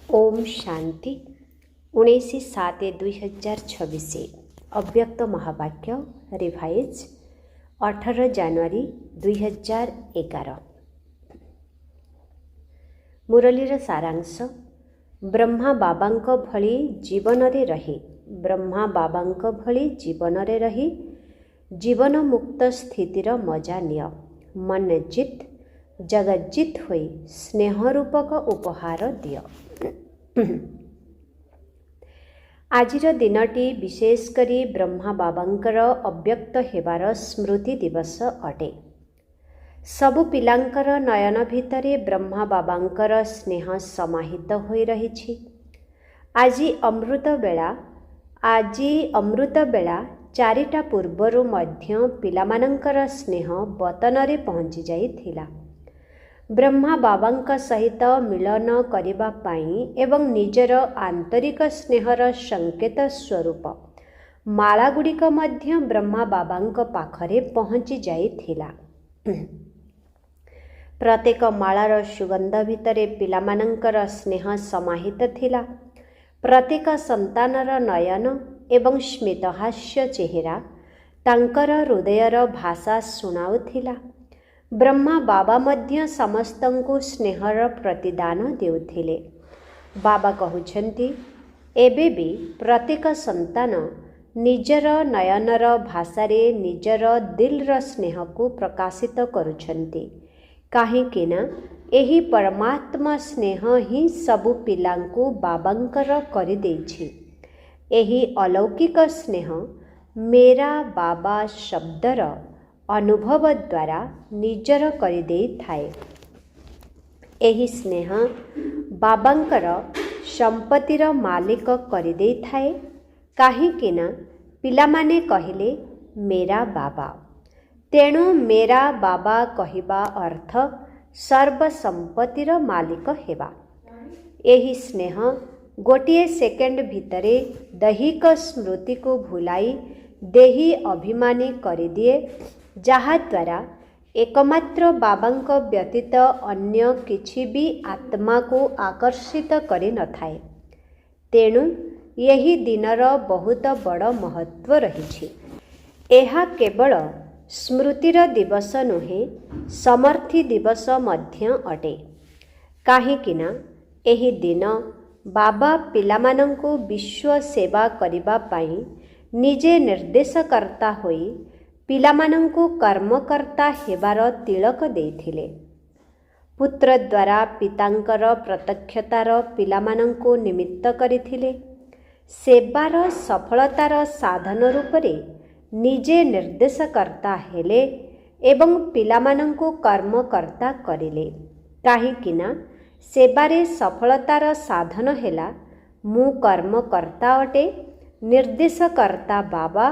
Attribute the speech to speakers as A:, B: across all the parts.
A: ओम शांति 19/7/2026 अव्यक्त महावाक्य revise 18 January 2011। मुरलीर सारांश ब्रह्मा बाबांक भली जीवन रे रही ब्रह्मा बाबांक भली जीवन रे रही जीवन मुक्त स्थितिर मजा निय मन जित जगज्जित होई स्नेहरूपक उपहार दिय। आजिर दिनटी विशेष करी ब्रह्मा बाबांकर अव्यक्त हेबार स्मृति दिवस अटे। सबु पिलांकर नयन भितरे ब्रह्मा बाबांकर स्नेह समाहित होई रहिछि। आजी अमृत बेला 4टा पूर्वरु मध्य पिलामानंकर स्नेह बतनरे पहुँची जाइथिला। ब्रह्मा बाबांक सहित मिलन करिबा पाई एवं निजर आंतरिक स्नेहर संकेत स्वरूप मालागुड़िक मध्य ब्रह्मा बाबांक पाखरे पहुँची जाइथिला। प्रत्येक मालार सुगंध भितरे पिलामानंकर स्नेह समाहित थिला। प्रत्येक संतानर नयन एवं स्मितहास्य चेहरा तांकर हृदयर भाषा सुनाउथिला। ब्रह्मा बाबा मध्य समस्तंकु स्नेहर प्रतिदान देउथिले। बाबा कहुछन्ति एबे भी प्रत्येक संतान निजर नयनर भाषारे निजर दिलर स्नेह को प्रकाशित करुछन्ति। काहेकि ना एही परमात्मा स्नेह ही सबु पिलांकु बाबांकर करि देछि। एही अलौकिक स्नेह मेरा बाबा शब्दर अनुभव द्वारा निजर करि देई थाए। एही स्नेह बाबांकर संपत्तिर मालिक करि देई थाए। काहेकि ना पिलामाने कहिले मेरा बाबा, तेणु मेरा बाबा कहिबा अर्थ सर्व संपत्तिर मालिक हेबा। एही स्नेह गोटिए सेकेंड भितरे दैहिक स्मृति को भुलाई देही अभिमानी करिदिए, जहा द्वारा एकमात्र बाबांक व्यतीत अन्य किछि भी आत्मा को आकर्षित करि न थाए। तेणु यही दिनर बहुत बड़ महत्व रहिछि। एहा केवल स्मृतिर दिवस नुहे, समर्थि दिवस मध्य अटे। काहेकि ना एही दिन बाबा पिलामानंकु विश्व सेवा करिबा पाई निजे निर्देशकर्ता होई पिलामानंकु कर्मकर्ता हेबार तिलक देइथिले। पुत्र द्वारा पितांकर प्रत्यक्षतार पिलामानंकु निमित्त करिथिले। सेवार सफलतार साधन रूपरे निजे निर्देशकर्ता हेले एवं पिलामानंकु कर्मकर्ता करिले। काहेकि ना सेवारे सफलतार साधन हेला मु कर्मकर्ता अटे, निर्देशकर्ता बाबा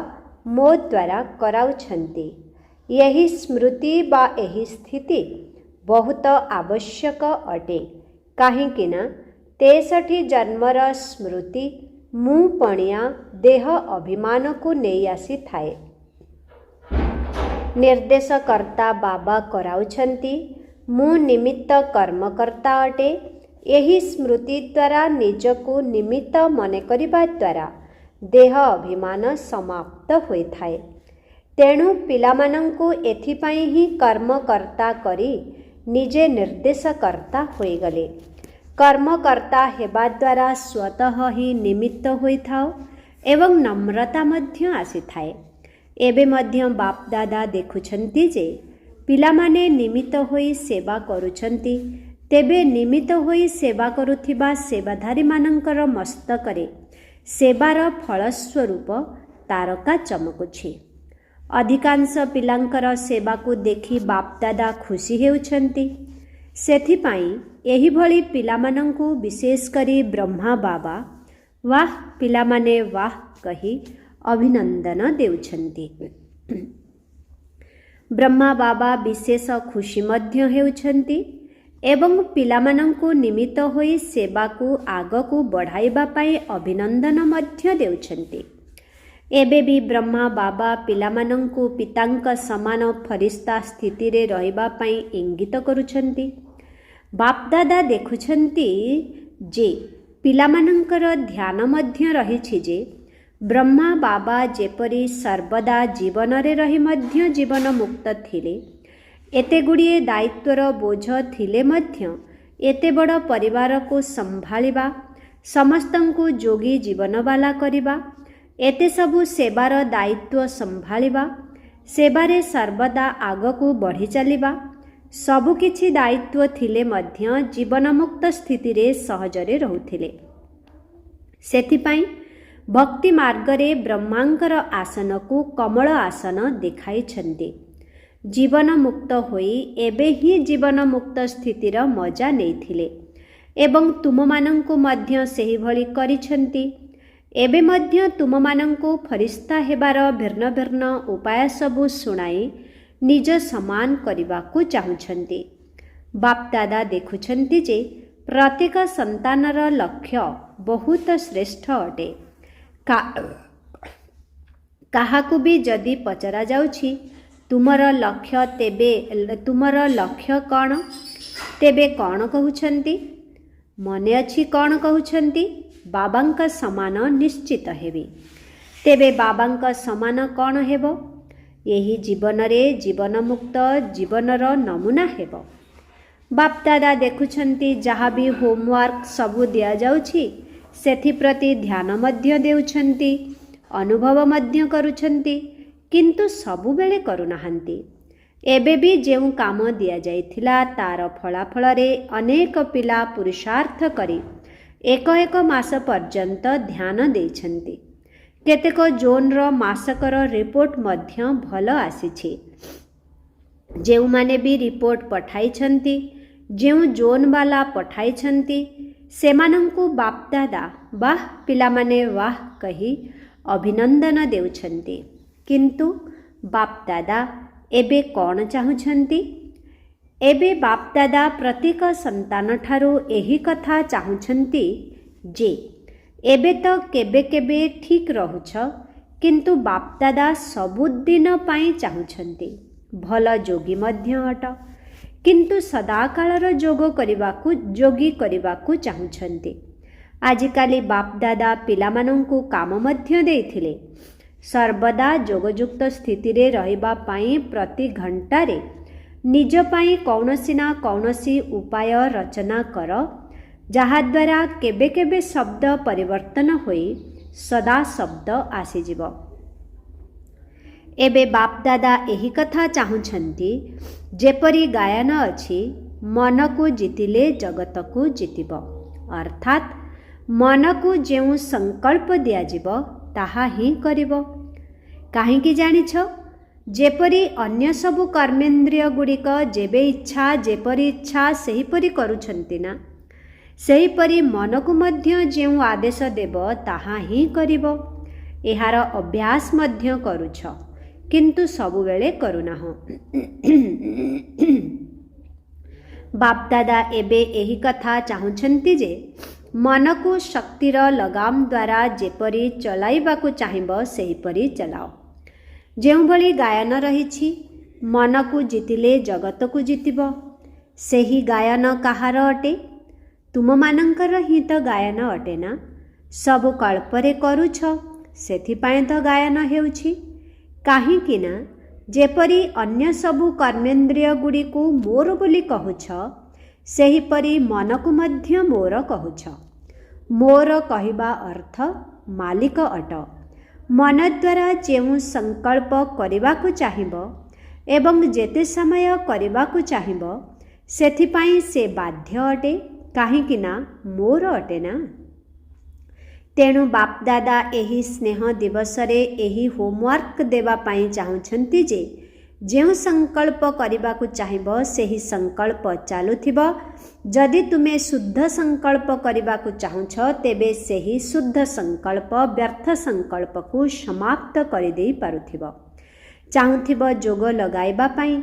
A: मो द्वारा कराउछन्ति। यही स्मृति बा एही स्थिति बहुत आवश्यक अटे। काहेकि ना 63 जन्मर स्मृति मु पणिया देह अभिमान को नहीं आसी थाए। निर्देशकर्ता बाबा कराउछन्ति, मु निमित्त कर्मकर्ता अटे। यही स्मृति द्वारा निजको निमित्त मने करिबा द्वारा देह अभिमान समाप्त होई थाए। तेणु पिलामानंकु एथिपाई ही कर्मकर्ता करी निजे निर्देशकर्ता होई गले। कर्मकर्ता हेबा द्वारा स्वतः ही निमित्त होई थाओ एवं नम्रता मध्य आसी थाए। एबे मध्य बाप दादा देखुछन्ति जे पिलामाने निमित्त होई सेवा करुछन्ति, तेबे निमित्त होई सेवा करुथिबा सेवाधारी मानंकर मस्तकरे सेवार फलस्वरूप तारका चमकुछि। अधिकांश पिलांकर सेवा को देखि बाप दादा खुशी हेउछन्ति। सेथिपाई एही भली पिलामानंकु विशेष करी ब्रह्मा बाबा वाह पिलामाने वाह कही अभिनंदन देउछन्ति। ब्रह्मा बाबा विशेष खुशी मध्य हेउछन्ति एवं पिलामानंकु निमित्त होई सेवा को आगकु बढ़ाइबा पाई अभिनंदन मध्य देउछन्ति। एबे भी ब्रह्मा बाबा पिलामानंकु पितांक समान फरिस्ता स्थिति रे रहिबा पाई इंगित करुछन्ति। बापदादा देखुछन्ति जे ପିଲାମାନଙ୍କର ଧ୍ୟାନ ମଧ୍ୟ ରହିଛି ଯେ ବ୍ରହ୍ମା ବାବା ଯେପରି ସର୍ବଦା ଜୀବନରେ ରହି ମଧ୍ୟ ଜୀବନ ମୁକ୍ତ ଥିଲେ, ଏତେ ଗୁଡ଼ିଏ ଦାୟିତ୍ୱର ବୋଝ ଥିଲେ ମଧ୍ୟ ଏତେ ବଡ଼ ପରିବାରକୁ ସମ୍ଭାଳିବା, ସମସ୍ତଙ୍କୁ ଯୋଗୀ ଜୀବନବାଲା କରିବା, ଏତେ ସବୁ ସେବାର ଦାୟିତ୍ୱ ସମ୍ଭାଳିବା, ସେବାରେ ସର୍ବଦା ଆଗକୁ ବଢ଼ି ଚାଲିବା, ସବୁକିଛି ଦାୟିତ୍ୱ ଥିଲେ ମଧ୍ୟ ଜୀବନମୁକ୍ତ ସ୍ଥିତିରେ ସହଜରେ ରହୁଥିଲେ। ସେଥିପାଇଁ ଭକ୍ତି ମାର୍ଗରେ ବ୍ରହ୍ମାଙ୍କର ଆସନକୁ କମଳ ଆସନ ଦେଖାଇଛନ୍ତି। ଜୀବନ ମୁକ୍ତ ହୋଇ ଏବେ ହିଁ ଜୀବନ ମୁକ୍ତ ସ୍ଥିତିର ମଜା ନେଇଥିଲେ ଏବଂ ତୁମମାନଙ୍କୁ ମଧ୍ୟ ସେହିଭଳି କରିଛନ୍ତି। ଏବେ ମଧ୍ୟ ତୁମମାନଙ୍କୁ ଫରିସ୍ତା ହେବାର ଭିନ୍ନ ଭିନ୍ନ ଉପାୟ ସବୁ ଶୁଣାଇ ନିଜ ସମାନ କରିବାକୁ ଚାହୁଁଛନ୍ତି। ବାପଦାଦା ଦେଖୁଛନ୍ତି ଯେ ପ୍ରତ୍ୟେକ ସନ୍ତାନର ଲକ୍ଷ୍ୟ ବହୁତ ଶ୍ରେଷ୍ଠ ଅଟେ। କାହାକୁ ବି ଯଦି ପଚରାଯାଉଛି ତୁମର ଲକ୍ଷ୍ୟ କ'ଣ, ତେବେ କ'ଣ କହୁଛନ୍ତି? ମନେ ଅଛି କ'ଣ କହୁଛନ୍ତି? ବାବାଙ୍କ ସମାନ ନିଶ୍ଚିତ ହେବି। ତେବେ ବାବାଙ୍କ ସମାନ କ'ଣ ହେବ? ଏହି ଜୀବନରେ ଜୀବନମୁକ୍ତ ଜୀବନର ନମୁନା ହେବ। ବାପଦାଦା ଦେଖୁଛନ୍ତି ଯାହା ବି ହୋମୱାର୍କ ସବୁ ଦିଆଯାଉଛି ସେଥିପ୍ରତି ଧ୍ୟାନ ମଧ୍ୟ ଦେଉଛନ୍ତି, ଅନୁଭବ ମଧ୍ୟ କରୁଛନ୍ତି, କିନ୍ତୁ ସବୁବେଳେ କରୁନାହାନ୍ତି। ଏବେ ବି ଯେଉଁ କାମ ଦିଆଯାଇଥିଲା ତାର ଫଳାଫଳରେ ଅନେକ ପିଲା ପୁରୁଷାର୍ଥ କରି ଏକ ମାସ ପର୍ଯ୍ୟନ୍ତ ଧ୍ୟାନ ଦେଇଛନ୍ତି। କେତେକ ଜୋନ୍ର ମାସକର ରିପୋର୍ଟ ମଧ୍ୟ ଭଲ ଆସିଛି। ଯେଉଁମାନେ ବି ରିପୋର୍ଟ ପଠାଇଛନ୍ତି, ଯେଉଁ ଜୋନ୍ବାଲା ପଠାଇଛନ୍ତି, ସେମାନଙ୍କୁ ବାପଦାଦା ବାଃ ପିଲାମାନେ ବାଃ କହି ଅଭିନନ୍ଦନ ଦେଉଛନ୍ତି। କିନ୍ତୁ ବାପଦାଦା ଏବେ କ'ଣ ଚାହୁଁଛନ୍ତି? ଏବେ ବାପଦାଦା ପ୍ରତ୍ୟେକ ସନ୍ତାନଠାରୁ ଏହି କଥା ଚାହୁଁଛନ୍ତି ଯେ ଏବେ ତ କେବେ କେବେ ଠିକ୍ ରହୁଛ, କିନ୍ତୁ ବାପଦାଦା ସବୁଦିନ ପାଇଁ ଚାହୁଁଛନ୍ତି। ଭଲ ଯୋଗୀ ମଧ୍ୟ ଅଟ, କିନ୍ତୁ ସଦାକାଳର ଯୋଗୀ କରିବାକୁ ଚାହୁଁଛନ୍ତି। ଆଜିକାଲି ବାପଦାଦା ପିଲାମାନଙ୍କୁ କାମ ମଧ୍ୟ ଦେଇଥିଲେ। ସର୍ବଦା ଯୋଗଯୁକ୍ତ ସ୍ଥିତିରେ ରହିବା ପାଇଁ ପ୍ରତି ଘଣ୍ଟାରେ ନିଜ ପାଇଁ କୌଣସି ନା କୌଣସି ଉପାୟ ରଚନା କର, ଯାହାଦ୍ୱାରା କେବେ କେବେ ଶବ୍ଦ ପରିବର୍ତ୍ତନ ହୋଇ ସଦା ଶବ୍ଦ ଆସିଯିବ। ଏବେ ବାପଦାଦା ଏହି କଥା ଚାହୁଁଛନ୍ତି, ଯେପରି ଗାୟନ ଅଛି, ମନକୁ ଜିତିଲେ ଜଗତକୁ ଜିତିବ। ଅର୍ଥାତ୍ ମନକୁ ଯେଉଁ ସଂକଳ୍ପ ଦିଆଯିବ ତାହା ହିଁ କରିବ। କାହିଁକି ଜାଣିଛ? ଯେପରି ଅନ୍ୟ ସବୁ କର୍ମେନ୍ଦ୍ରିୟ ଗୁଡ଼ିକ ଯେବେ ଇଚ୍ଛା ଯେପରି ଇଚ୍ଛା ସେହିପରି କରୁଛନ୍ତି ନା, ସେହିପରି ମନକୁ ମଧ୍ୟ ଯେଉଁ ଆଦେଶ ଦେବ ତାହା ହିଁ କରିବ। ଏହାର ଅଭ୍ୟାସ ମଧ୍ୟ କରୁଛ, କିନ୍ତୁ ସବୁବେଳେ କରୁନାହଁ। ବାପଦାଦା ଏବେ ଏହି କଥା ଚାହୁଁଛନ୍ତି ଯେ ମନକୁ ଶକ୍ତିର ଲଗାମ ଦ୍ୱାରା ଯେପରି ଚଲାଇବାକୁ ଚାହିଁବ ସେହିପରି ଚଲାଅ। ଯେଉଁଭଳି ଗାୟନ ରହିଛି, ମନକୁ ଜିତିଲେ ଜଗତକୁ ଜିତିବ, ସେହି ଗାୟନ କାହାର ଅଟେ? ତୁମମାନଙ୍କର ହିଁ ତ ଗାୟନ ଅଟେ ନା। ସବୁ କଳ୍ପରେ କରୁଛ, ସେଥିପାଇଁ ତ ଗାୟନ ହେଉଛି। କାହିଁକି ନା ଯେପରି ଅନ୍ୟ ସବୁ କର୍ମେନ୍ଦ୍ରିୟ ଗୁଡ଼ିକୁ ମୋର ବୋଲି କହୁଛ, ସେହିପରି ମନକୁ ମଧ୍ୟ ମୋର କହୁଛ। ମୋର କହିବା ଅର୍ଥ ମାଲିକ ଅଟ। ମନ ଦ୍ୱାରା ଯେଉଁ ସଂକଳ୍ପ କରିବାକୁ ଚାହିଁବ ଏବଂ ଯେତେ ସମୟ କରିବାକୁ ଚାହିଁବ, ସେଥିପାଇଁ ସେ ବାଧ୍ୟ ଅଟେ, କାହିଁକି ନା ମୋର ଅଟେ ନା। ତେଣୁ ବାପଦାଦା ଏହି ସ୍ନେହ ଦିବସରେ ଏହି ହୋମୱାର୍କ ଦେବା ପାଇଁ ଚାହୁଁଛନ୍ତି ଯେ ଯେଉଁ ସଂକଳ୍ପ କରିବାକୁ ଚାହିଁବ ସେହି ସଂକଳ୍ପ ଚାଲୁଥିବ। ଯଦି ତୁମେ ଶୁଦ୍ଧ ସଂକଳ୍ପ କରିବାକୁ ଚାହୁଁଛ, ତେବେ ସେହି ଶୁଦ୍ଧ ସଂକଳ୍ପ ବ୍ୟର୍ଥ ସଂକଳ୍ପକୁ ସମାପ୍ତ କରିଦେଇ ପାରୁଥିବ। ଚାହୁଁଥିବ ଯୋଗ ଲଗାଇବା ପାଇଁ,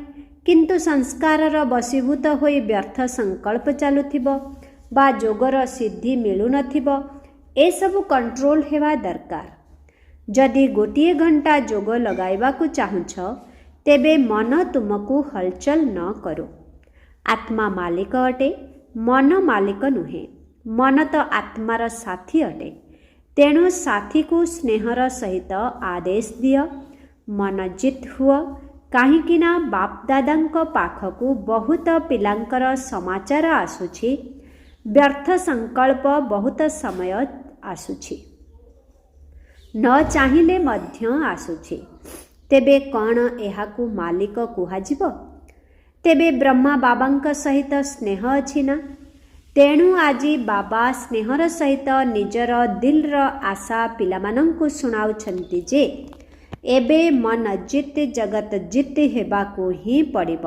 A: କିନ୍ତୁ ସଂସ୍କାରର ବଶୀଭୂତ ହୋଇ ବ୍ୟର୍ଥ ସଂକଳ୍ପ ଚାଲୁଥିବ ବା ଯୋଗର ସିଦ୍ଧି ମିଳୁନଥିବ। ଏସବୁ କଣ୍ଟ୍ରୋଲ ହେବା ଦରକାର। ଯଦି ଗୋଟିଏ ଘଣ୍ଟା ଯୋଗ ଲଗାଇବାକୁ ଚାହୁଁଛ, ତେବେ ମନ ତୁମକୁ ହଲଚଲ ନ କରୁ। ଆତ୍ମା ମାଲିକ ଅଟେ, ମନ ମାଲିକ ନୁହେଁ। मन तो आत्मार साथी अटे। तेणु साथी को स्नेहर सहित आदेश दिय, मन जित हुआ। कहीं बाप दादा पाखकू बहुत पिलांकर समाचार आसुछि, व्यर्थ संकल्प बहुत समय आसुछि, न चाहिले मध्य आसुछि। तेबे कौन एहाकू मालिक कुहाजिब? तेबे ब्रह्मा बाबांक सहित स्नेह अछि ना? तेणु आज बाबा स्नेहर सहित निजर दिलर आशा पिलामानंकु सुनाउछन्ति जे एबे मन जित जगत जित हेबाकू ही पड़िब।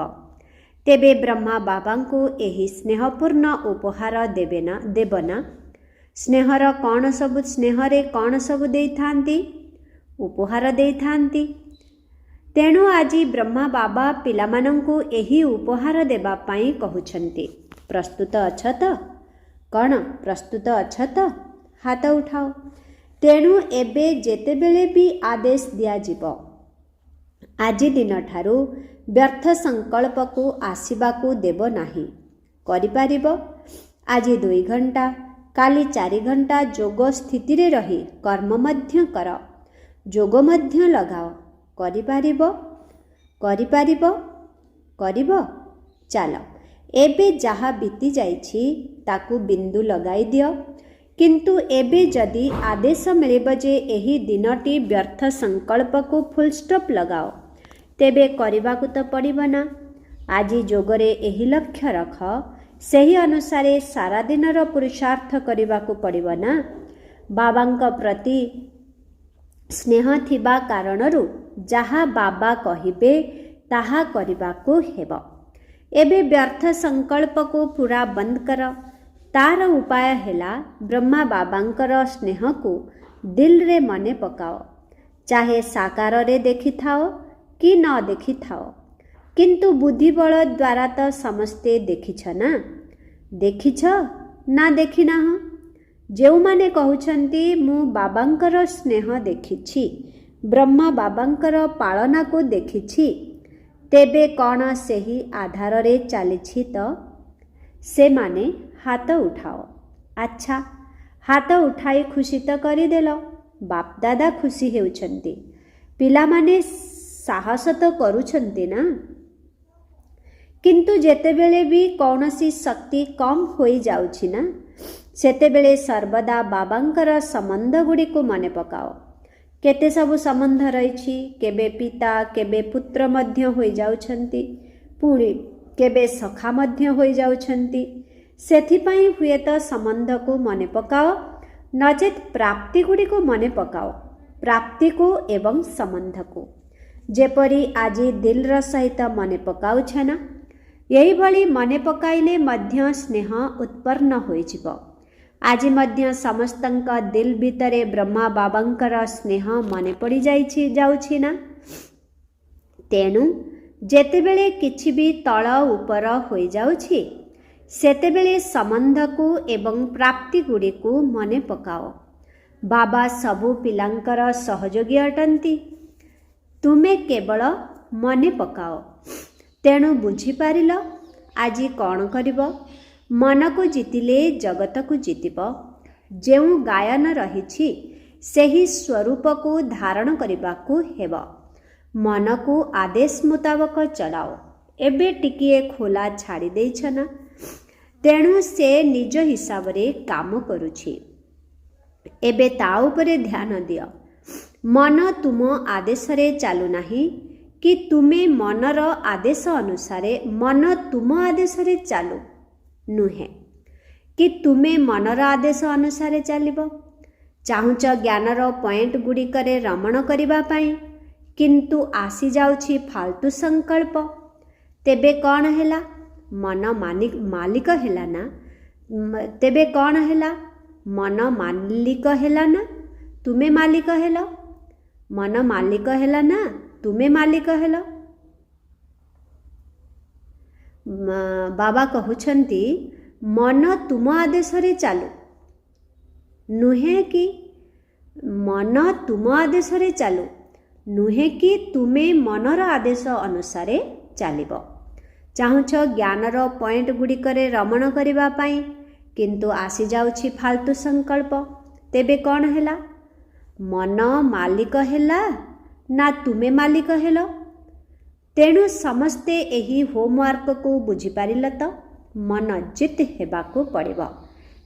A: तेबे ब्रह्मा बाबांकु एही स्नेहपूर्ण उपहार देबना? स्नेहर कौन सबु स्नेहरे कौन सबु देइथांती? उपहार देइथांती। तेणु आज ब्रह्मा बाबा पिलामानंकु एही उपहार देबा पाई कहुछन्ति। प्रस्तुत अछ त? कौन प्रस्तुत अछ त? हाथ उठाओ। तेणु एबे जेतेबेले भी आदेश दियाजिब, आज दिन ठारू व्यर्थ संकल्पकू आसिबाकू देब नाही। करिपारिब? आज 2 घंटा काली 4 घंटा जोग स्थिति रे रही कर्म मध्य कर, जोग मध्य लगाओ। करिपारिब? करिपारिब? करिब? चाल एबे जहा बीती जाइछि ताकू बिंदु लगाई दियो। किंतु एबे जदि आदेश मिलिब जे एही दिनटी व्यर्थ संकल्प को फुल स्टॉप लगाओ, तेबे करिबाकू तो पड़िब ना। आज जोगरे एही लक्ष्य रख, सही अनुसारे सारा दिनर पुरुषार्थ करिबाकू पड़िब ना। बाबांक प्रति स्नेह थिबा कारणरू जहा बाबा कहिबे ताहा करिबाकू हेब। एबे व्यर्थ संकल्प को पूरा बंद कर। तार उपाय हेला ब्रह्मा बाबांकर स्नेह को दिल रे मने पकाओ। चाहे साकार रे देखि थाओ कि न देखि थाओ, किंतु बुद्धिबल द्वारा तो समस्ते देखिछ ना? देखिछ ना देखि ना? जो माने कहउछन्ति मु बाबांकर स्नेह देखिछि, ब्रह्मा बाबांकर पालना को देखिछि, तेबे कौन सेही आधार रे चलिछि तो? से माने हाथ उठाओ। अच्छा, हाथ उठाई खुशी तो करिदेल। बाप दादा खुशी हेउछन्ति, पिला माने साहस तो करुछन्ति ना। किंतु जेतेबेले भी कौनसी शक्ति कम होई जाउछि ना, सेतेबेले सर्वदा बाबांकर संबंध गुडी को मने पकाओ। केते सबु संबंध रहिछि, केबे पिता केबे पुत्र मध्य होई जाउछन्ति, पुणी केबे सखा मध्य होई जाउछन्ति। सेथिपाई हुए तो संबंध को मने पकाओ, नचेत प्राप्ति गुडी को मने पकाओ। प्राप्ति को एवं संबंध को जेपरी आज दिलर सहित मने पकाउछ ना, यही भली मने पकाइले मध्य स्नेह उत्पन्न होइजिब। आज मध्य समस्तंक दिल भितरे ब्रह्मा बाबांकर स्नेह मने पड़ी जाउछि ना। तेणु जेतेबेले किछि भी तळ उपर होई जाउछि, सेतेबेले संबंध को एवं प्राप्ति गुडी को मने पकाओ। बाबा सबु पिलांकर सहयोगी अटंती, तुमे केवल मने पकाओ। तेणु बुझी पारिल आज कौन करिब? मन को जीतिले जगत को जीतिब। जेउ गायन रहिछि सेही स्वरूप को धारण करिबाकू हेब। मन को आदेश मुताबक चलाओ। एबे टिकिए खोला छाड़ी देइछ ना, तेणु से निज हिसाब रे काम करुछि। एबे ता उपरे ध्यान दियो। मन तुम आदेश रे चालू नाही कि तुमे मनर आदेश अनुसारे मन तुम आदेश रे चालू नुहे कि तुमे मनर आदेश अनुसारे चलिब। चाहुच ज्ञानर पॉइंट गुड़िकरे रमण करिबा पाई, किंतु आसी जाउछि फालतू संकल्प, तेबे कौन हेला? मन मालिक हेला ना? तेबे कौन हेला? मन मालिक हेला ना? तुमे मालिक हेला? मन मालिक हेला ना? तुमे मालिक हेला? बाबा कहउछन्ति मन तुम आदेश रे चालू नुहे कि मन तुम आदेश रे चालू नुहे कि तुमे मनर आदेश अनुसारे चलिब। चाहुछ ज्ञानर पॉइंट गुड़िकरे रमण करिबा पाई, किंतु आसी जाउछि फालतू संकल्प। तेबे कौन हैला? मन मालिक हैला ना तुमे मालिक हेल? तेणु समस्ते एही होमवर्क को बुझी पारिल तो मन जित हेबाकू पड़िब।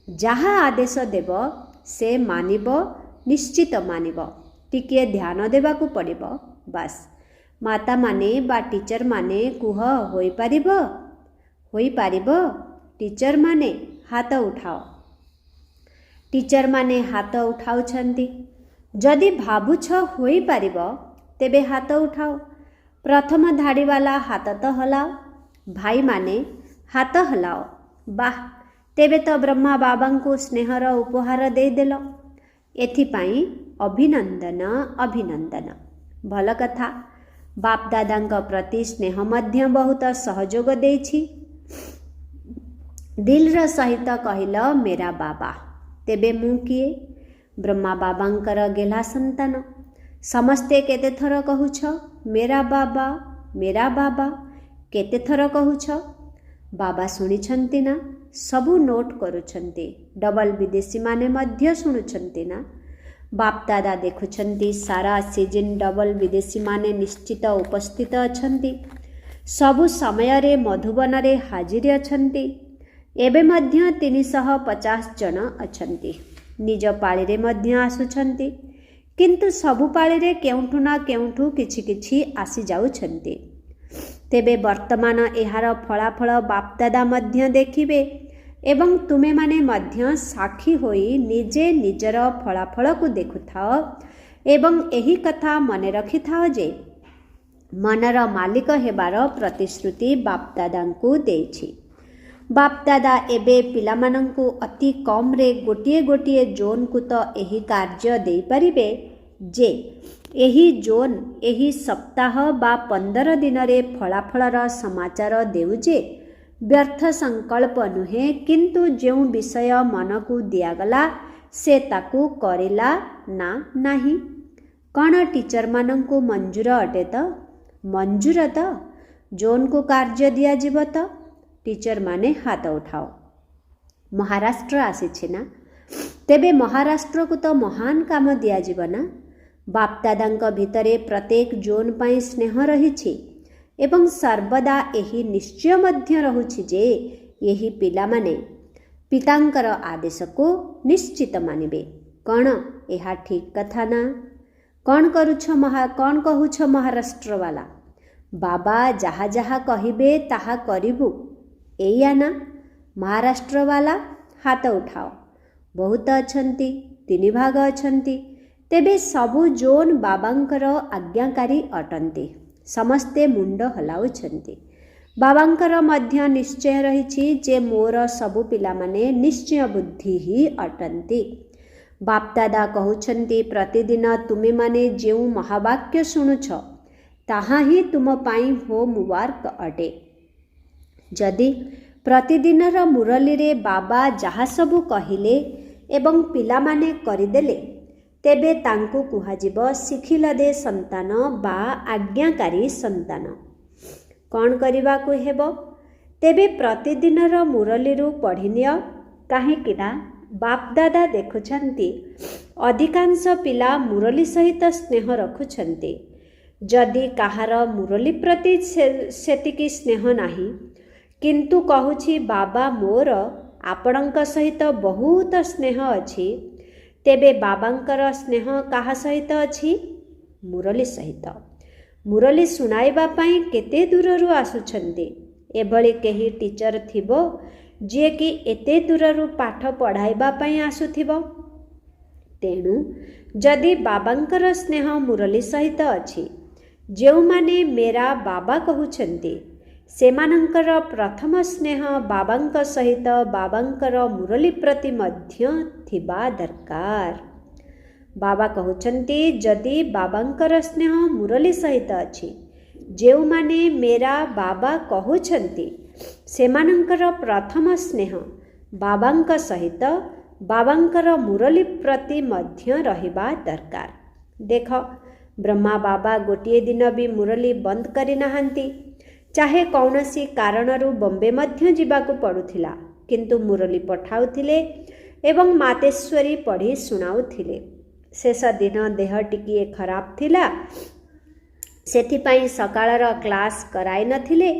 A: जहाँ आदेश देव से मानिब, निश्चित मानिब। टिके ध्यान देबाकू पड़िब। बास माता माने बा टीचर माने कुह होई पारिब? होई पारिब? टीचर माने हाथ उठाओ। टीचर माने हाथ उठाउछंती। जदि भाबुछ होई पारिब तेबे हाथ उठाओ। प्रथम धाड़ीवाला हाथ तो हलाओ। भाई माने हाथ हलाओ। बाह, तेबे तो ब्रह्मा बाबा को स्नेहर उपहार देदेल। एथिपाई अभिनंदन अभिनंदन। भल कथा। बाप दादा प्रति स्नेह मध्य बहुत सहयोग देछि। दिलर सहित कहिल मेरा बाबा। तेबे मु किए? ब्रह्मा बाबांकर गेला संतान। समस्ते केते थर कहूछ मेरा बाबा मेरा बाबा? केते थर कहूछ? बाबा शुणिछंती ना? सबू नोट करुछंती। डबल विदेशी माने मध्य शुणुछंती ना? बाप दादा देखुछंती सारा सीजन डबल विदेशी माने निश्चित उपस्थित अछंती। सबु समय रे मधुबन रे हाजिर अछंती। एबे मध्य 350 जन अछंती। निज पाळी रे मध्य आसुछंती। किंतु सबु पाळी रे केउठु ना केउठु किछि किछि आसी जाउछंती। तेबे वर्तमान एहार फलाफल बापदादा मध्य देखिबे एवं तुमे माने मध्य साक्षी होई निजे निजर फलाफल को देखुथाओ एवं एही कथा मने रखिथाओ जे मनर मालिक हेबार प्रतिश्रुति बापदादा को देछि। बापदादा एबे पिलामानंकु अति कम रे गोटिए गोटिए जोन को तो एही कार्य देई परिबे जे एही जोन एही सप्ताह बा 15 दिन रे फलाफलर समाचार देउजे व्यर्थ संकल्प नुहे, किंतु जो विषय मन को दियागला से ताकू करेला ना नाही। कौन टीचर मानंकु मंजूर अटे तो? मंजूर तो जोन को कार्य दिया जीव तो? टीचर माने हाथ उठाओ। महाराष्ट्र आसी ना? तेबे महाराष्ट्र को तो महान काम दिया जीव ना? बापदादा भितरे प्रत्येक जोन पाई स्नेह रही एवं सर्वदा एही निश्चय मध्य रहुछि जे एही पिला माने पितांकर आदेश को निश्चित मानिबे। कौन एहा ठीक कथा ना? कौन कहूछ महाराष्ट्र वाला? बाबा जहा जहा कहिबे ताहा करिबु, एया ना? महाराष्ट्र वाला हाथ उठाओ। बहुत अछंती, 3 भाग अछंती। तेबे सबु जोन बाबांकर आज्ञाकारी अटंती। समस्ते मुंड हलाउछंती। बाबांकर मध्य निश्चय रहिछि जे मोर सबु पिला माने निश्चय बुद्धि ही अटंती। बापदादा कहउछंती प्रतिदिन तुमे माने जेउ महावाक्य शुणुछ ताहा ही तुम पाई होमवर्क अटे। जदि प्रतिदिनर मुरली रे बाबा जहा सबु कहिले एवं पिला माने करिदेले तेबे तांकु कुहाजिब शिखिल दे संतान बा आज्ञाकारी संतान। कौन करबा को हेबो? तेबे प्रतिदिनर मुरली रु पढ़िनिय। काहेकि ना बापदादा देखुछंती अधिकांश पिला मुरली सहित स्नेह रखुछंती। जदि काहार मुरली प्रति सेतिकी स्नेह नाही, किंतु कहूछि बाबा मोर आपणंक सहित बहुत स्नेह अछि, तेबे बाबांकर स्नेह काहा सहित अछि? मुरली सहित। मुरली सुनाइबा पाई केते दूररू आसुछंती। एभली केही टीचर थिबो जे कि एते दूररू पाठ पढ़ाइबा पाई आसुथिबो। तेणु जदि बाबांकर स्नेह मुरली सहित अछि, जेउ माने मेरा बाबा कहउछंती सेमानंकर प्रथम स्नेह बाबांक सहित बाबांकर मुरली प्रति मध्य थिबा दरकार। बाबा कहउछंती जदि बाबांकर स्नेह मुरली सहित अछि, जेउ माने मेरा बाबा कहउछंती सेमानंकर प्रथम स्नेह बाबांक सहित बाबांकर मुरली प्रति मध्य रहिबा दरकार। देख ब्रह्मा बाबा गोटिए दिन भी मुरली बंद करि नाहांती। चाहे कौनसी कारणरू बॉम्बे मध्य जीवाकू पड़ुथिला, किंतु मुरली पठाउथिले एवं मातेश्वरी पढ़ी शुणाउथिले। शेष दिन देह टिकिए खराब थिला, सेथिपाई सकाळर क्लास कराई नथिले,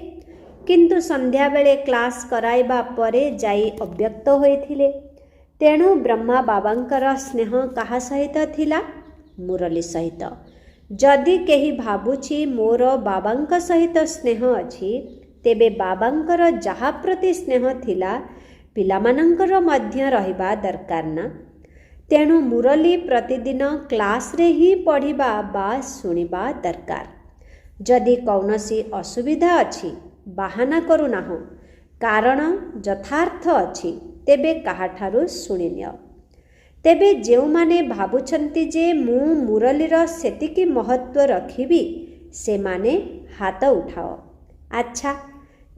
A: किंतु संध्या बेले क्लास कराइबा परे जाई अव्यक्त होइथिले। तेणु ब्रह्मा बाबांकर स्नेह काहा सहित थिला? मुरली सहित। जदि केही भाबुछि मोर बाबांक सहित स्नेह अछि, तेबे बाबांकर जहा प्रति स्नेह थिला पिलामानंकर मध्य रहिबा दरकार ना। तेणु मुरली प्रतिदिन क्लास रे ही पढ़िबा बा शुणिबा दरकार। जदि कौनसी असुविधा अछि बाहाना करू नाहो, कारण यथार्थ अछि, तेबे काहाठारु शुणिनिय। तेबे जेउमाने भाबुछंती जे मु मुरलीर सेतिकी महत्व रखिबि, सेमाने हाथ उठाओ। अच्छा,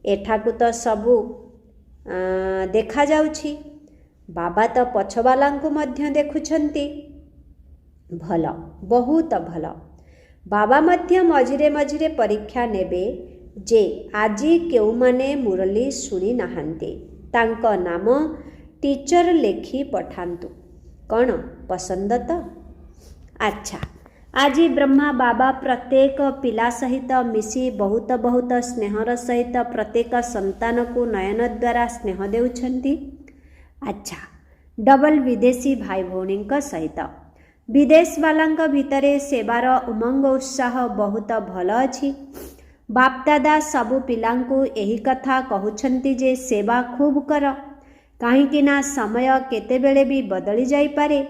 A: एठाकु तो सबु देखा जाउछि, बाबा तो पछवालांकु मध्य देखुछंती। भल, बहुत भल। बाबा मध्य मझिरे मझिरे परीक्षा नेबे जे आजी केउमाने मुरली शुणी नाहांते, तांको नाम टीचर लेखी पठांतु। कौन पसंद तो? अच्छा, आजी ब्रह्मा बाबा प्रत्येक पिला सहित मिसी बहुत बहुत स्नेहर सहित प्रत्येक संतान को नयन द्वारा स्नेह देउछंती। अच्छा, डबल विदेशी भाई भौणी सहित विदेश वालांक भितरे सेवार उमंग उत्साह बहुत भल अछि। बापदादा सबु पिलांकु एही कथा कहउछंती जे सेवा खूब कर, काहेकि ना समय केतेबेले भी बदली जाई पारे,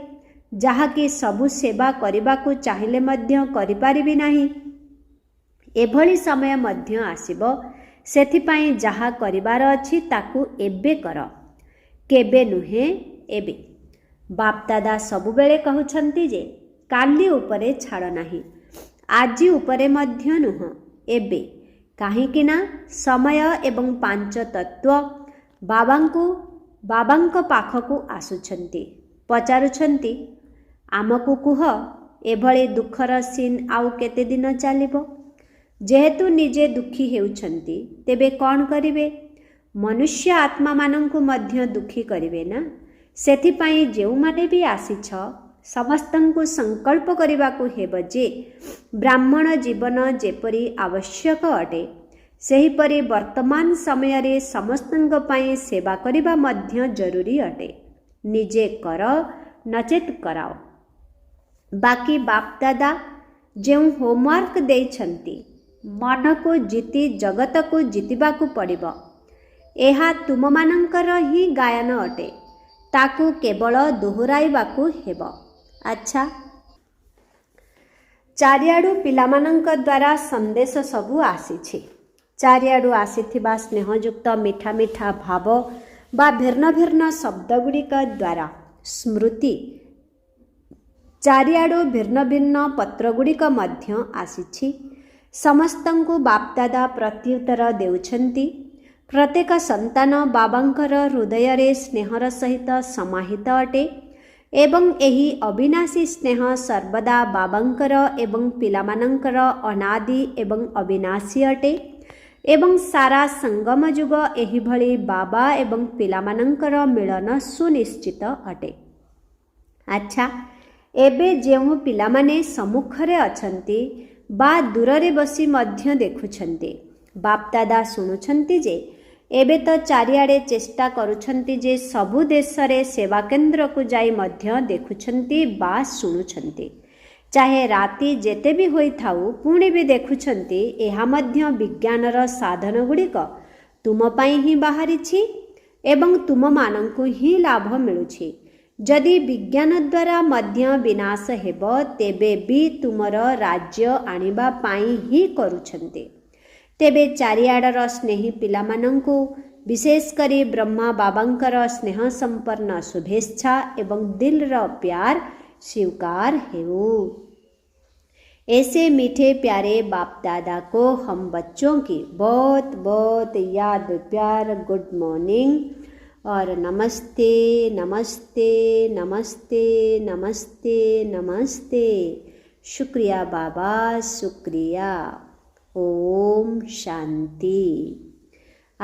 A: जहाँकि सबु सेवा करिबाकु चाहिले मध्य करि पारिबि नाही। एभली समय मध्य आसीबो, सेथिपाई जहा करिबार अछि ताकु एबे कर, केबे नुहे एबे। बापदादा सबुबेले कहउछंती जे काली उपरे छाड़ नाही, आजी उपरे मध्य नुह, एबे। काहेकि ना समय एवं पांच तत्व बाबांक पाखकु आसुछंती, पचारुछंती आमकु कुह एभली दुखर सीन आउ केते दिन चलिबो। जेहेतु निजे दुखी हेउछंती, तेबे कौन करिवे? मनुष्य आत्मा मानंकु मध्य दुखी करिवे ना। सेथिपाई जेउमाने भी आसीछ, समस्तंकु संकल्प करिबाकु हेब जे ब्राह्मण जीवन जेपरि आवश्यक अटे, सेहीपरि वर्तमान समय रे समस्तंक पाई सेवा करिबा मध्य जरूरी अटे। निजे कर नचेत कराओ। बाकी बापदादा जेउ होमवर्क देइछंती, मन को जीति जगत को जीतिबाकु पड़िबो, एहा तुम मानंकर ही गायन अटे, ताकू केवल दोहराइबाकु हेब। अच्छा, चारियाडु पिलामानंक द्वारा संदेश सबु आसीछि। चारियाडु आसीथिबा स्नेहयुक्त मिठा मिठा भाव बा भिन्न भिन्न शब्द गुड़िक द्वारा स्मृति चारियाडु भिन्न भिन्न पत्र गुड़िक मध्य आसीछि। समस्तंकु बापदादा प्रत्युत्तर देउछंती। प्रत्येक संतान बाबांकर हृदय रे स्नेहर सहित समाहित अटे एवं एही अविनाशी स्नेह सर्वदा बाबांकर एवं पिलामानंकर अनादि एवं अविनाशी अटे एवं सारा संगम युग एही भली बाबा एवं पिलामानंकर मिलन सुनिश्चित अटे। अच्छा, एबे जेउ पिलामाने सम्मुखरे अछंती बा दूररे बसी मध्य देखुछंती, बापदादा शुणुछंती जे एबे तो चारियाडे चेष्टा करुछंती जे सबु देश रे सेवा केंद्र को जाई मध्य देखुछंती बा शुणुछंती। चाहे राति जेते भी होई थाउ पुणी भी देखुछंती, एहा मध्य विज्ञानर साधन गुड़िक तुम पाई ही बाहरिछि एवं तुम मानंकु ही लाभ मिलुछि। जदि विज्ञान द्वारा मध्य विनाश हेब, तेबे भी तुमर राज्य आनिबा पाई ही करुछंती। तेबे चारियाडर स्नेही पिलामानंकु विशेष करी ब्रह्मा बाबांकर स्नेह संपन्न शुभेच्छा एवं दिलर प्यार स्वीकार हेउ। ऐसे मीठे प्यारे बाप दादा को हम बच्चों की बहुत बहुत याद प्यार गुड मॉर्निंग और नमस्ते नमस्ते नमस्ते नमस्ते नमस्ते। शुक्रिया बाबा, शुक्रिया। ओम शांति।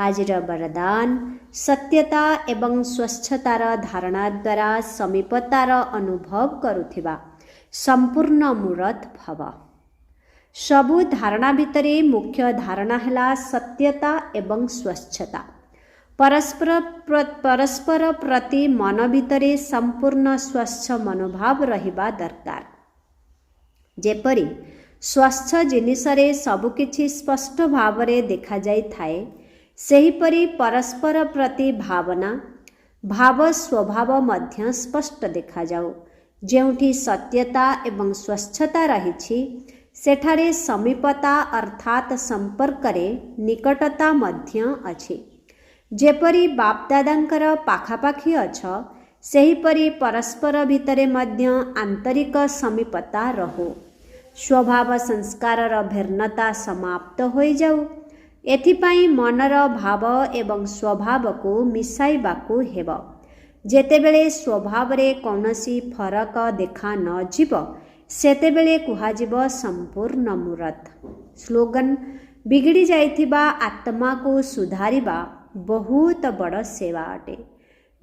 A: ଆଜିର ବରଦାନ ସତ୍ୟତା ଏବଂ ସ୍ୱଚ୍ଛତାର ଧାରଣା ଦ୍ୱାରା ସମୀପତାର ଅନୁଭବ କରୁଥିବା ସମ୍ପୂର୍ଣ୍ଣ ମୂରତ ଭବ। ସବୁ ଧାରଣା ଭିତରେ ମୁଖ୍ୟ ଧାରଣା ହେଲା ସତ୍ୟତା ଏବଂ ସ୍ୱଚ୍ଛତା। ପରସ୍ପର ପ୍ରତି ମନ ଭିତରେ ସମ୍ପୂର୍ଣ୍ଣ ସ୍ୱଚ୍ଛ ମନୋଭାବ ରହିବା ଦରକାର। ଯେପରି ସ୍ୱଚ୍ଛ ଜିନିଷରେ ସବୁକିଛି ସ୍ପଷ୍ଟ ଭାବରେ ଦେଖାଯାଇଥାଏ, ସେହିପରି ପରସ୍ପର ପ୍ରତି ଭାବନା ଭାବ ସ୍ୱଭାବ ମଧ୍ୟ ସ୍ପଷ୍ଟ ଦେଖାଯାଉ। ଯେଉଁଠି ସତ୍ୟତା ଏବଂ ସ୍ୱଚ୍ଛତା ରହିଛି, ସେଠାରେ ସମୀପତା ଅର୍ଥାତ୍ ସମ୍ପର୍କରେ ନିକଟତା ମଧ୍ୟ ଅଛି। ଯେପରି ବାପଦାଦାଙ୍କର ପାଖାପାଖି ଅଛ, ସେହିପରି ପରସ୍ପର ଭିତରେ ମଧ୍ୟ ଆନ୍ତରିକ ସମୀପତା ରହୁ। ସ୍ୱଭାବ ସଂସ୍କାରର ଭିନ୍ନତା ସମାପ୍ତ ହୋଇଯାଉ। ଏଥିପାଇଁ ମନର ଭାବ ଏବଂ ସ୍ୱଭାବକୁ ମିଶାଇବାକୁ ହେବ। ଯେତେବେଳେ ସ୍ୱଭାବରେ କୌଣସି ଫରକ ଦେଖା ନଯିବ, ସେତେବେଳେ କୁହାଯିବ ସମ୍ପୂର୍ଣ୍ଣ ମୂରତ। ସ୍ଲୋଗାନ: ବିଗିଡ଼ି ଯାଇଥିବା ଆତ୍ମାକୁ ସୁଧାରିବା ବହୁତ ବଡ଼ ସେବା ଅଟେ।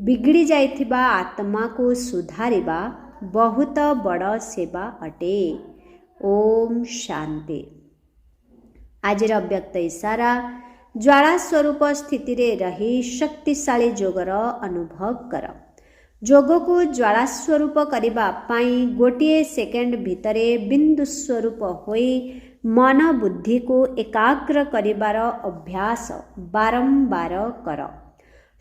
A: ବିଗିଡ଼ି ଯାଇଥିବା ଆତ୍ମାକୁ ସୁଧାରିବା ବହୁତ ବଡ଼ ସେବା ଅଟେ। ଓମ୍ ଶାନ୍ତି। ଆଜିର ଅବ୍ୟକ୍ତ ଇଶାରା: ଜ୍ୱାଳା ସ୍ୱରୂପ ସ୍ଥିତିରେ ରହି ଶକ୍ତିଶାଳୀ ଯୋଗର ଅନୁଭବ କର। ଯୋଗକୁ ଜ୍ୱାଳା ସ୍ୱରୂପ କରିବା ପାଇଁ ଗୋଟିଏ ସେକେଣ୍ଡ ଭିତରେ ବିନ୍ଦୁ ସ୍ୱରୂପ ହୋଇ ମନ ବୁଦ୍ଧିକୁ ଏକାଗ୍ର କରିବାର ଅଭ୍ୟାସ ବାରମ୍ବାର କର।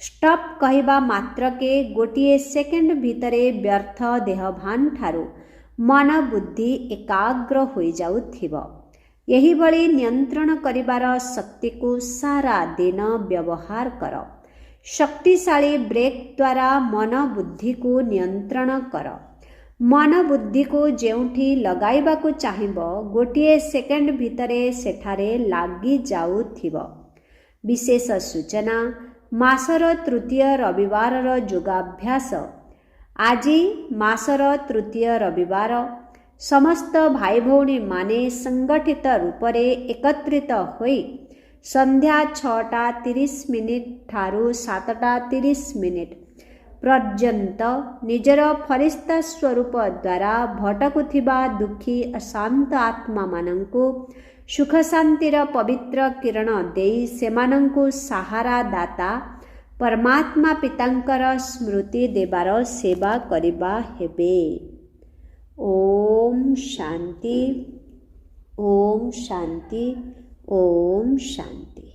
A: ଷ୍ଟପ୍ କହିବା ମାତ୍ରକେ ଗୋଟିଏ ସେକେଣ୍ଡ ଭିତରେ ବ୍ୟର୍ଥ ଦେହଭାନ ଠାରୁ ମନ ବୁଦ୍ଧି ଏକାଗ୍ର ହୋଇଯାଉଥିବ। ଏହିଭଳି ନିୟନ୍ତ୍ରଣ କରିବାର ଶକ୍ତିକୁ ସାରା ଦିନ ବ୍ୟବହାର କର। ଶକ୍ତିଶାଳୀ ବ୍ରେକ୍ ଦ୍ୱାରା ମନ ବୁଦ୍ଧିକୁ ନିୟନ୍ତ୍ରଣ କର। ମନ ବୁଦ୍ଧିକୁ ଯେଉଁଠି ଲଗାଇବାକୁ ଚାହିଁବ, ଗୋଟିଏ ସେକେଣ୍ଡ ଭିତରେ ସେଠାରେ ଲାଗିଯାଉଥିବ। ବିଶେଷ ସୂଚନା: ମାସର ତୃତୀୟ ରବିବାରର ଯୋଗାଭ୍ୟାସ। ଆଜି ମାସର ତୃତୀୟ ରବିବାର। ସମସ୍ତ ଭାଇ ଭଉଣୀମାନେ ସଂଗଠିତ ରୂପରେ ଏକତ୍ରିତ ହୋଇ ସନ୍ଧ୍ୟା 6:30 ଠାରୁ 7:30 ପର୍ଯ୍ୟନ୍ତ ନିଜର ଫରିସ୍ତା ସ୍ୱରୂପ ଦ୍ୱାରା ଭଟକୁଥିବା ଦୁଃଖୀ ଅଶାନ୍ତ ଆତ୍ମାମାନଙ୍କୁ ସୁଖ ଶାନ୍ତିର ପବିତ୍ର କିରଣ ଦେଇ ସେମାନଙ୍କୁ ସାହାରା ଦାତା ପରମାତ୍ମା ପିତାଙ୍କର ସ୍ମୃତି ଦେବାର ସେବା କରିବା ହେବେ। ଓମ୍ ଶାନ୍ତି। ଓମ୍ ଶାନ୍ତି। ଓମ୍ ଶାନ୍ତି।